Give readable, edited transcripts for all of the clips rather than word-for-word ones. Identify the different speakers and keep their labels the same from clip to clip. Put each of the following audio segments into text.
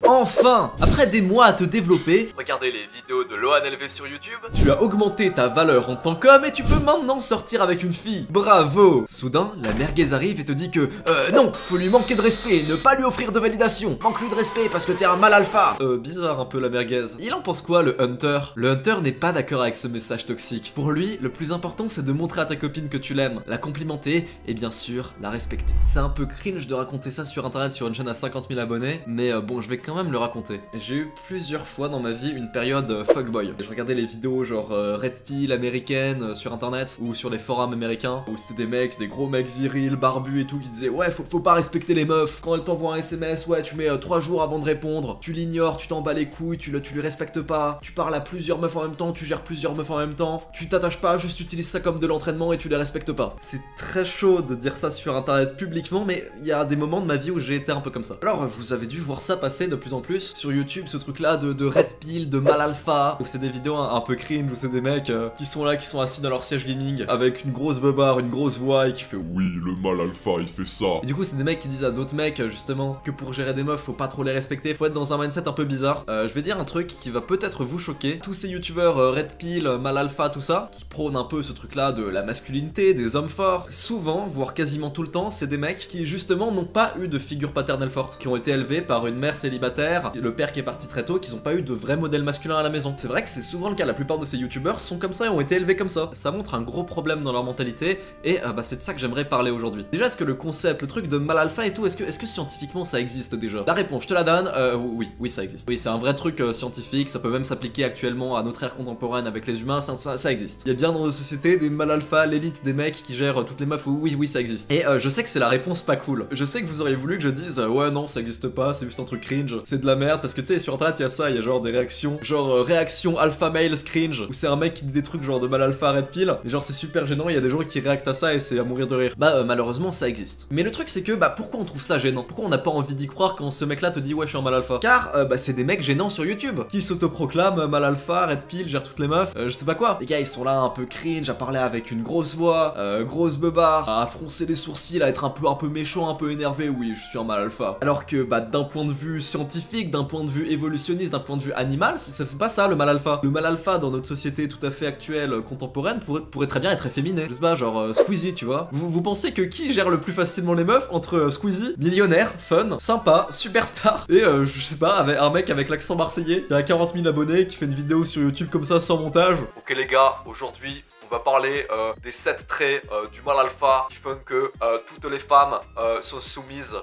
Speaker 1: Enfin, après des mois à te développer, regardez les vidéos de Lohan LV sur YouTube, tu as augmenté ta valeur en tant qu'homme et tu peux maintenant sortir avec une fille. Bravo. Soudain, la merguez arrive et te dit que non, faut lui manquer de respect, ne pas lui offrir de validation. Manque-lui de respect parce que t'es un mal alpha. Bizarre un peu la merguez. Il en pense quoi le Hunter? Le Hunter n'est pas d'accord avec ce message toxique. Pour lui, le plus important c'est de montrer à ta copine que tu l'aimes, la complimenter et bien sûr la respecter. C'est un peu cringe de raconter ça sur internet sur une chaîne à 50 000 abonnés, mais bon, je vais quand même le raconter. J'ai eu plusieurs fois dans ma vie une période fuckboy. Je regardais les vidéos genre Red Pill américaine sur internet ou sur les forums américains où c'était des mecs, des gros mecs virils, barbus et tout qui disaient ouais faut pas respecter les meufs. Quand elles t'envoient un SMS, ouais tu mets 3 jours avant de répondre, tu l'ignores, tu t'en bats les couilles, tu lui respectes pas, tu parles à plusieurs meufs en même temps, tu gères plusieurs meufs en même temps, tu t'attaches pas, juste utilises ça comme de l'entraînement et tu les respectes pas. C'est très chaud de dire ça sur internet publiquement, mais il y a des moments de ma vie où j'ai été un peu comme ça. Alors vous avez dû voir ça passer de plus en plus sur YouTube, ce truc là de Red Pill, de mal alpha, où c'est des vidéos un peu cringe, où c'est des mecs qui sont là, qui sont assis dans leur siège gaming avec une grosse beubare, une grosse voix et qui fait oui le mal alpha il fait ça. Et du coup c'est des mecs qui disent à d'autres mecs justement que pour gérer des meufs faut pas trop les respecter, faut être dans un mindset un peu bizarre. Je vais dire un truc qui va peut-être vous choquer. Tous ces youtubeurs Red Pill, mal alpha, tout ça, qui prônent un peu ce truc là de la masculinité, des hommes forts, souvent, voire quasiment tout le temps, c'est des mecs qui justement n'ont pas eu de figure paternelle forte, qui ont été élevés par une mère célibataire, le père qui est parti très tôt, qui n'ont pas eu de vrai modèle masculin à la maison. C'est vrai que c'est souvent le cas, la plupart de ces youtubeurs sont comme ça et ont été élevés comme ça. Ça montre un gros problème dans leur mentalité et bah c'est de ça que j'aimerais parler aujourd'hui. Déjà, est-ce que le concept, le truc de mal alpha et tout, est-ce que scientifiquement ça existe déjà? La réponse, je te la donne, oui ça existe. Oui, c'est un vrai truc scientifique, ça peut même s'appliquer actuellement à notre ère contemporaine avec les humains, ça existe. Il y a bien dans nos sociétés des mal alpha, l'élite des mecs qui gèrent toutes les meufs, oui ça existe. Et je sais que c'est la réponse pas cool. Je sais que vous auriez voulu que je dise ouais non ça existe pas, c'est juste un truc cringe, c'est de la merde, parce que tu sais sur internet il y a ça, il y a genre des réactions, genre réaction alpha male cringe, où c'est un mec qui dit des trucs genre de mal alpha red pill, et genre c'est super gênant, il y a des gens qui réactent à ça et c'est à mourir de rire. Bah malheureusement ça existe. Mais le truc c'est que bah pourquoi on trouve ça gênant? Pourquoi on n'a pas envie d'y croire quand ce mec là te dit ouais je suis un mal alpha? Car bah c'est des mecs gênants sur YouTube, qui s'autoproclament mal alpha, red pill, gèrent toutes les meufs, je sais pas quoi. Les gars ils sont là un peu cringe, à parler avec une grosse voix, grosse beubare, à froncer les sourcils, à être un peu méchant, un peu énervé, oui je suis un mal alpha. Alors que bah d'un point de vue scientifique, d'un point de vue évolutionniste, d'un point de vue animal, c'est pas ça le mal alpha. Le mal alpha dans notre société tout à fait actuelle, contemporaine, pourrait très bien être efféminé. Je sais pas, genre Squeezie, tu vois. Vous pensez que qui gère le plus facilement les meufs entre Squeezie, millionnaire, fun, sympa, superstar, et je sais pas, avec un mec avec l'accent marseillais, qui a 40 000 abonnés, qui fait une vidéo sur YouTube comme ça sans montage? Ok les gars, aujourd'hui on va parler des 7 traits du mal alpha qui font que toutes les femmes sont soumises.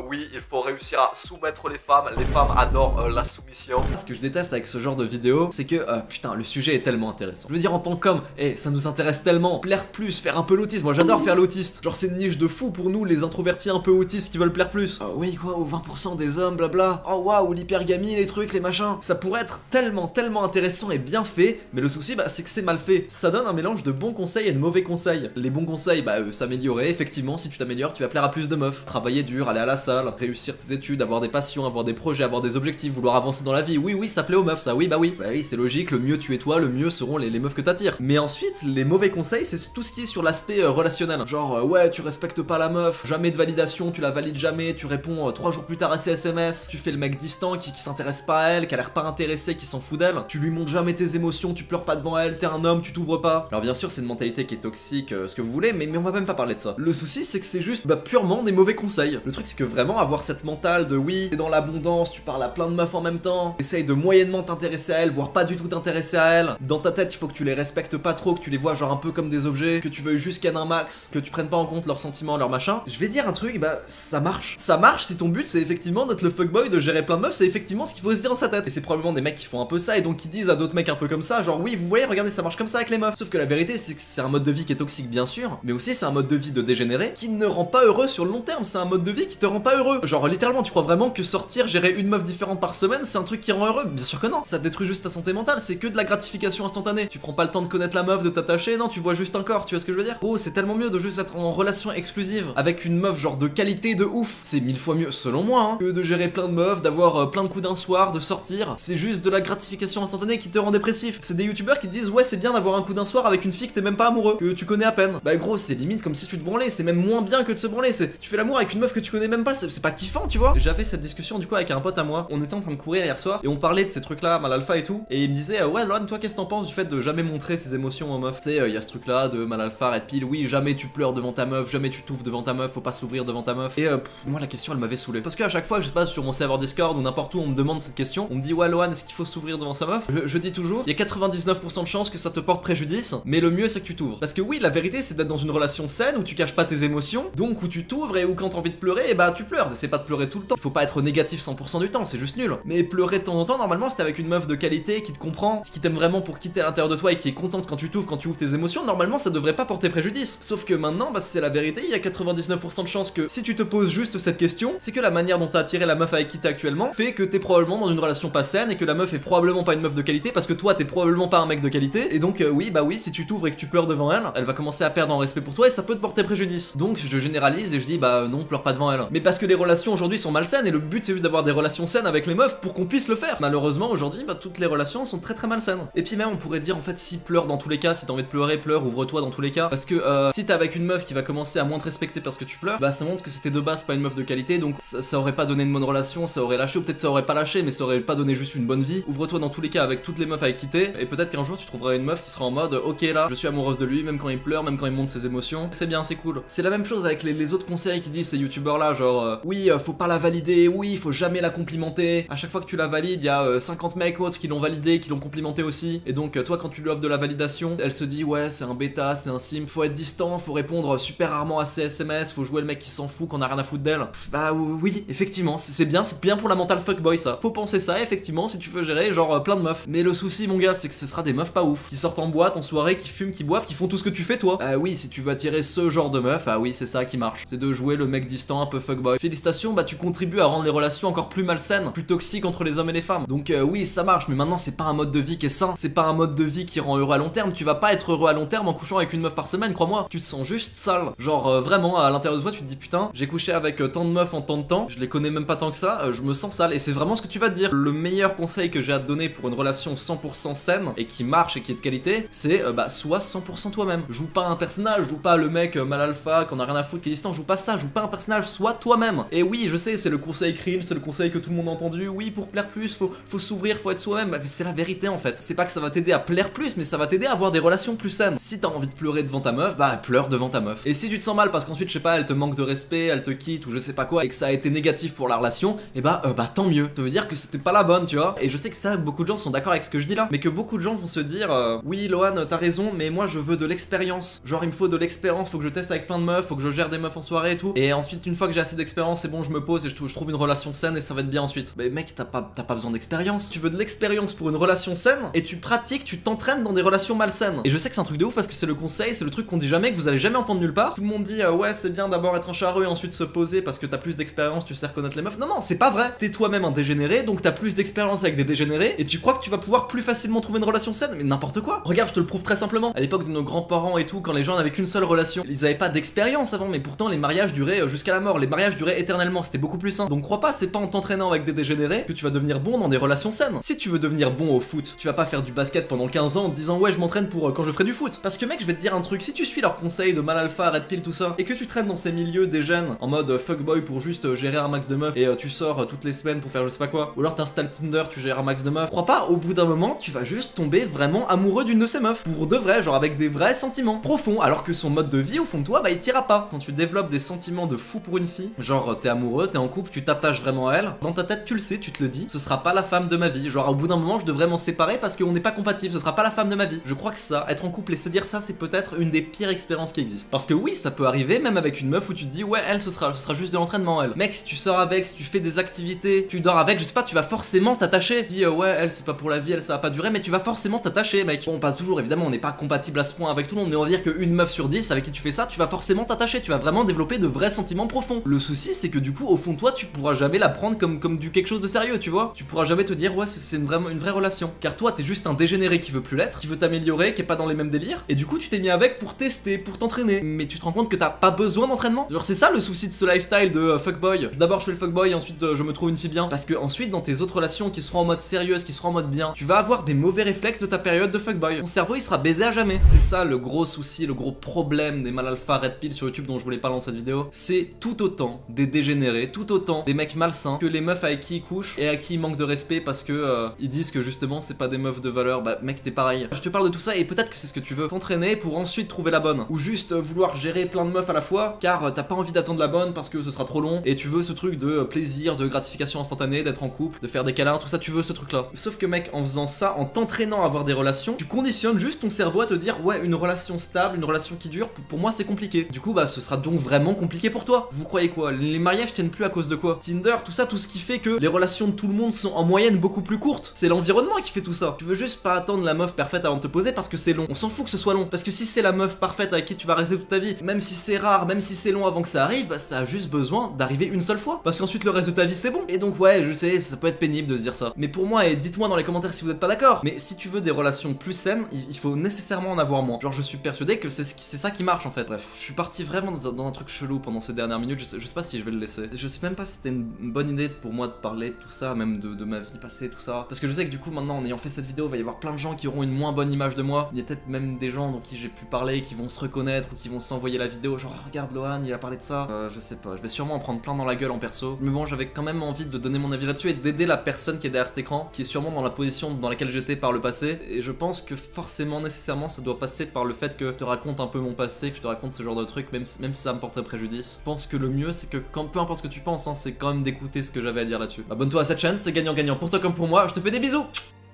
Speaker 1: Oui, il faut réussir à soumettre les femmes adorent la soumission. Ce que je déteste avec ce genre de vidéo, c'est que putain, le sujet est tellement intéressant. Je veux dire, en tant qu'homme, ça nous intéresse tellement. Plaire plus, faire un peu l'autiste. Moi j'adore faire l'autiste. Genre c'est une niche de fou pour nous, les introvertis un peu autistes qui veulent plaire plus. Oui quoi, aux 20% des hommes, blabla. Oh waouh, l'hypergamie, les trucs, les machins. Ça pourrait être tellement intéressant et bien fait, mais le souci bah c'est que c'est mal fait. Ça donne un mélange de bons conseils et de mauvais conseils. Les bons conseils, bah s'améliorer, effectivement, si tu t'améliores, tu vas plaire à plus de meufs. Travailler dur, aller à la salle, réussir tes études, avoir des passions, avoir des projets, avoir des objectifs, vouloir avancer dans la vie. Oui, ça plaît aux meufs, ça, oui, bah oui, c'est logique, le mieux tu es toi, le mieux seront les meufs que t'attires. Mais ensuite, les mauvais conseils, c'est tout ce qui est sur l'aspect relationnel. Genre, ouais, tu respectes pas la meuf, jamais de validation, tu la valides jamais, tu réponds 3 jours plus tard à ses SMS, tu fais le mec distant qui s'intéresse pas à elle, qui a l'air pas intéressé, qui s'en fout d'elle, tu lui montres jamais tes émotions, tu pleures pas devant elle, t'es un homme, tu t'ouvres pas. Alors bien sûr, c'est une mentalité qui est toxique, ce que vous voulez, mais on va même pas parler de ça. Le souci, c'est que c'est juste purement des mauvais conseils. Le truc, c'est que vraiment avoir cette mentale de oui, t'es dans l'abondance, tu parles à plein de meufs en même temps, essaye de moyennement t'intéresser à elle, voire pas du tout t'intéresser à elle. Dans ta tête, il faut que tu les respectes pas trop, que tu les vois genre un peu comme des objets, que tu veuilles juste ken un max, que tu prennes pas en compte leurs sentiments, leurs machins. Je vais dire un truc, ça marche. Ça marche si ton but c'est effectivement d'être le fuckboy, de gérer plein de meufs, c'est effectivement ce qu'il faut se dire dans sa tête. Et c'est probablement des mecs qui font un peu ça et donc qui disent à d'autres mecs un peu comme ça, genre oui, vous voyez, regardez, ça marche comme ça avec les meufs. Sauf que la vérité, c'est que c'est un mode de vie qui est toxique, bien sûr, mais aussi c'est un mode de vie de dégénéré qui ne rend pas heureux sur le long terme. C'est un mode de vie qui te rend pas heureux. Genre littéralement, tu crois vraiment que sortir, gérer une meuf différente par semaine, c'est un truc qui rend heureux? Bien sûr que non. Ça détruit juste ta santé mentale. C'est que de la gratification instantanée. Tu prends pas le temps de connaître la meuf, de t'attacher, non, tu vois juste un corps. Tu vois ce que je veux dire? Oh, c'est tellement mieux de juste être en relation exclusive avec une meuf genre de qualité de ouf. C'est 1000 fois mieux, selon moi, hein, que de gérer plein de meufs, d'avoir plein de coups d'un soir, de sortir. C'est juste de la gratification instantanée qui te rend dépressif. C'est des youtubeurs qui te disent ouais, c'est bien d'avoir un coup d'un soir avec une une fille que t'es même pas amoureux, que tu connais à peine. Bah gros, c'est limite comme si tu te branlais, c'est même moins bien que de se branler, tu fais l'amour avec une meuf que tu connais même pas, c'est pas kiffant, tu vois. J'avais cette discussion du coup avec un pote à moi, on était en train de courir hier soir et on parlait de ces trucs là, mal alpha et tout, et il me disait ouais Loan, toi qu'est-ce que t'en penses du fait de jamais montrer ses émotions aux meufs? Tu sais, il y a ce truc là de mal alpha, red pill, oui, jamais tu pleures devant ta meuf, jamais tu touffes devant ta meuf, faut pas s'ouvrir devant ta meuf. Et moi la question elle m'avait saoulé, parce qu'à chaque fois que je passe sur mon serveur Discord ou n'importe où on me demande cette question, on me dit ouais Loan, est-ce qu'il faut s'ouvrir devant sa meuf? Je dis toujours, il y a 99% de chances que ça te porte préjudice, mais le mieux c'est que tu t'ouvres. Parce que oui, la vérité c'est d'être dans une relation saine où tu caches pas tes émotions, donc où tu t'ouvres et où quand t'as envie de pleurer, et bah tu pleures. C'est pas de pleurer tout le temps, faut pas être négatif 100% du temps, c'est juste nul. Mais pleurer de temps en temps, normalement c'est avec une meuf de qualité qui te comprend, qui t'aime vraiment pour quitter à l'intérieur de toi et qui est contente quand tu t'ouvres, quand tu ouvres tes émotions, normalement ça devrait pas porter préjudice. Sauf que maintenant, bah c'est la vérité, il y a 99% de chances que si tu te poses juste cette question, c'est que la manière dont t'as attiré la meuf avec qui t'es actuellement fait que t'es probablement dans une relation pas saine et que la meuf est probablement pas une meuf de qualité parce que toi t'es probablement pas un mec de qualité. Et donc oui, bah oui, si tu t'ouvres et que tu pleures devant elle, elle va commencer à perdre en respect pour toi et ça peut te porter préjudice. Donc je généralise et je dis bah non, pleure pas devant elle. Mais parce que les relations aujourd'hui sont malsaines et le but c'est juste d'avoir des relations saines avec les meufs pour qu'on puisse le faire. Malheureusement aujourd'hui, bah toutes les relations sont très malsaines. Et puis même on pourrait dire en fait si pleure dans tous les cas, si t'as envie de pleurer, pleure, ouvre-toi dans tous les cas. Parce que si t'es avec une meuf qui va commencer à moins te respecter parce que tu pleures, bah ça montre que c'était de base pas une meuf de qualité, donc ça aurait pas donné une bonne relation, ça aurait lâché, ou peut-être ça aurait pas lâché, mais ça aurait pas donné juste une bonne vie. Ouvre-toi dans tous les cas avec toutes les meufs avec qui t'es, et peut-être qu'un jour tu trouveras une meuf qui sera en mode ok là, je suis amoureuse de lui, même quand il pleure, même quand il montre ses émotions, c'est bien, c'est cool. C'est la même chose avec les autres conseils qui disent ces youtubeurs là, genre oui, faut pas la valider, oui, faut jamais la complimenter. À chaque fois que tu la valides, il y a 50 mecs autres qui l'ont validé, qui l'ont complimenté aussi. Et donc toi quand tu lui offres de la validation, elle se dit ouais, c'est un bêta, c'est un sim, faut être distant, faut répondre super rarement à ses SMS, faut jouer le mec qui s'en fout, qu'on a rien à foutre d'elle. Bah oui, effectivement, c'est bien pour la mentale fuckboy ça. Faut penser ça effectivement si tu veux gérer genre plein de meufs. Mais le souci mon gars, c'est que ce sera des meufs pas ouf, qui sortent en boîte, en soirée, qui fument, qui boivent, qui font tout ce que tu fais toi. Ah oui, si tu veux attirer ce genre de meuf, ah oui, c'est ça qui marche. C'est de jouer le mec distant, un peu fuckboy. Félicitations, bah tu contribues à rendre les relations encore plus malsaines, plus toxiques entre les hommes et les femmes. Donc oui, ça marche, mais maintenant c'est pas un mode de vie qui est sain, c'est pas un mode de vie qui rend heureux à long terme. Tu vas pas être heureux à long terme en couchant avec une meuf par semaine, crois-moi. Tu te sens juste sale. Genre vraiment à l'intérieur de toi, tu te dis putain, j'ai couché avec tant de meufs en tant de temps, je les connais même pas tant que ça, je me sens sale. Et c'est vraiment ce que tu vas te dire. Le meilleur conseil que j'ai à te donner pour une relation 100% saine et qui marche et qui est de qualité, c'est bah sois 100% toi-même. Joue pas un personnage, joue pas le mec mal alpha qu'on a rien à foutre qui est distant, joue pas ça, joue pas un personnage, sois toi-même. Et oui, je sais, c'est le conseil cringe, c'est le conseil que tout le monde a entendu. Oui, pour plaire plus, faut s'ouvrir, faut être soi-même. Bah, c'est la vérité en fait. C'est pas que ça va t'aider à plaire plus, mais ça va t'aider à avoir des relations plus saines. Si t'as envie de pleurer devant ta meuf, bah pleure devant ta meuf. Et si tu te sens mal parce qu'ensuite, je sais pas, elle te manque de respect, elle te quitte ou je sais pas quoi, et que ça a été négatif pour la relation, et bah tant mieux. Ça veut dire que c'était pas la bonne, tu vois. Et je sais que ça, beaucoup de gens sont d'accord avec ce que je dis là, mais que beaucoup de gens vont se dire oui, Loan, t'as raison, mais moi je veux de l'expérience. Genre, il me faut de l'expérience, faut que je teste avec plein de meufs, faut que je gère des meufs en soirée et tout. Et ensuite, une fois que j'ai assez d'expérience, c'est bon, je me pose et je trouve une relation saine et ça va être bien ensuite. Mais mec, t'as pas besoin d'expérience. Tu veux de l'expérience pour une relation saine et tu pratiques, tu t'entraînes dans des relations malsaines. Et je sais que c'est un truc de ouf parce que c'est le conseil, c'est le truc qu'on dit jamais, que vous allez jamais entendre nulle part. Tout le monde dit ouais, c'est bien d'abord être un charreux et ensuite se poser parce que t'as plus d'expérience, tu sais reconnaître les meufs. Non, c'est pas vrai. T'es toi-même un dégénéré, donc t'as plus d'expérience avec des dégénérés et tu crois que tu vas pouvoir plus facilement trouver une relation saine. Mais n'importe quoi. Regarde, je te le prouve très simplement. À l'époque de nos grands-parents et tout, quand les gens n'avaient qu'une seule relation, ils avaient pas d'expérience avant, mais pourtant les mariages duraient jusqu'à la mort. Les mariages duraient éternellement, c'était beaucoup plus sain. Donc crois pas, c'est pas en t'entraînant avec des dégénérés que tu vas devenir bon dans des relations saines. Si tu veux devenir bon au foot, tu vas pas faire du basket pendant 15 ans en te disant ouais, je m'entraîne pour quand je ferai du foot. Parce que mec, je vais te dire un truc, si tu suis leurs conseils de mal alpha, red pill, tout ça, et que tu traînes dans ces milieux des jeunes en mode fuckboy pour juste gérer un max de meufs et tu sors toutes les semaines pour faire je sais pas quoi, ou alors t'installes Tinder, tu gères un max de meufs, crois pas, au bout d'un moment, tu vas juste tomber vraiment amoureux d'une de ces meufs. Pour de vrai, genre avec des vrais sentiments profonds, alors que son mode de vie au fond de toi, bah il t'ira pas. Quand tu développes des sentiments de fou pour une fille, genre t'es amoureux, t'es en couple, tu t'attaches vraiment à elle, dans ta tête tu le sais, tu te le dis, ce sera pas la femme de ma vie. Genre au bout d'un moment, je devrais m'en séparer parce qu'on n'est pas compatible, ce sera pas la femme de ma vie. Je crois que ça, être en couple et se dire ça, c'est peut-être une des pires expériences qui existent. Parce que oui, ça peut arriver, même avec une meuf où tu te dis ouais, elle, ce sera juste de l'entraînement, elle. Mec, si tu sors avec, si tu fais des activités, tu dors avec, je sais pas, tu vas forcément t'attacher. Dis ouais, elle, c'est pas pour la vie, elle, ça va pas durer, mais tu vas forcément t'attacher, mec. Bon, pas toujours, évidemment, on n'est pas compatible à ce point avec tout le monde, mais on va dire qu'une meuf sur 10 avec qui tu fais ça, tu vas forcément t'attacher, tu vas vraiment développer de vrais sentiments profonds. Le souci, c'est que du coup, au fond de toi, tu pourras jamais la prendre comme du quelque chose de sérieux, tu vois. Tu pourras jamais te dire ouais, c'est une vraie relation. Car toi, t'es juste un dégénéré qui veut plus l'être, qui veut t'améliorer, qui est pas dans les mêmes délires, et du coup, tu t'es mis avec pour tester, pour t'entraîner. Mais tu te rends compte que t'as pas besoin d'entraînement. Genre, c'est ça le souci de ce lifestyle de fuckboy. D'abord, je fais le fuckboy, et ensuite, je me trouve une fille bien. Parce que ensuite, dans tes autres relations qui seront en mode sérieuse, qui seront en mode bien, tu vas avoir des mauvais réflexes de ta période de fuckboy. Ton cerveau, il sera baisé baiser à jamais. C'est ça le gros souci, le gros problème des mal alpha red pill sur YouTube dont je voulais parler dans cette vidéo. C'est tout autant des dégénérés, tout autant des mecs malsains que les meufs avec qui ils couchent et à qui ils manquent de respect parce que ils disent que justement c'est pas des meufs de valeur. Bah mec, t'es pareil. Je te parle de tout ça et peut-être que c'est ce que tu veux, t'entraîner pour ensuite trouver la bonne, ou juste vouloir gérer plein de meufs à la fois car t'as pas envie d'attendre la bonne parce que ce sera trop long et tu veux ce truc de plaisir, de gratification instantanée, d'être en couple, de faire des câlins, tout ça, tu veux ce truc là. Sauf que mec, en faisant ça, en t'entraînant à avoir des relations, tu conditionnes juste ton cerveau à te dire ouais, une relation stable, une relation qui dure, pour moi c'est compliqué. Du coup bah ce sera donc vraiment compliqué pour toi. Vous croyez quoi? Les mariages tiennent plus à cause de quoi? Tinder, tout ça, tout ce qui fait que les relations de tout le monde sont en moyenne beaucoup plus courtes. C'est l'environnement qui fait tout ça. Tu veux juste pas attendre la meuf parfaite avant de te poser parce que c'est long. On s'en fout que ce soit long, parce que si c'est la meuf parfaite avec qui tu vas rester toute ta vie, même si c'est rare, même si c'est long avant que ça arrive, bah ça a juste besoin d'arriver une seule fois, parce qu'ensuite le reste de ta vie c'est bon. Et donc ouais, je sais, ça peut être pénible de se dire ça, mais pour moi, et dites-moi dans les commentaires si vous êtes pas d'accord, mais si tu veux des relations plus saines, il faut nécessairement en avoir moins. Genre je suis persuadé que c'est ça qui marche en fait. Bref, je suis parti vraiment dans un truc chelou pendant ces dernières minutes, je sais pas si je vais le laisser. Je sais même pas si c'était une bonne idée pour moi de parler de tout ça, même de ma vie passée, tout ça, parce que je sais que du coup maintenant en ayant fait cette vidéo, il va y avoir plein de gens qui auront une moins bonne image de moi. Il y a peut-être même des gens dont qui j'ai pu parler qui vont se reconnaître ou qui vont s'envoyer la vidéo genre oh, regarde Lohan, il a parlé de ça. Je sais pas, je vais sûrement en prendre plein dans la gueule en perso, mais bon, j'avais quand même envie de donner mon avis là-dessus et d'aider la personne qui est derrière cet écran, qui est sûrement dans la position dans laquelle j'étais par le passé. Et je pense que forcément, nécessairement, ça doit passer par le fait que je te raconte un peu mon passé, que je te raconte ce genre de trucs, même si ça me porterait préjudice. Je pense que le mieux, c'est que peu importe ce que tu penses, hein, c'est quand même d'écouter ce que j'avais à dire là-dessus. Abonne-toi à cette chaîne, c'est gagnant-gagnant pour toi comme pour moi. Je te fais des bisous.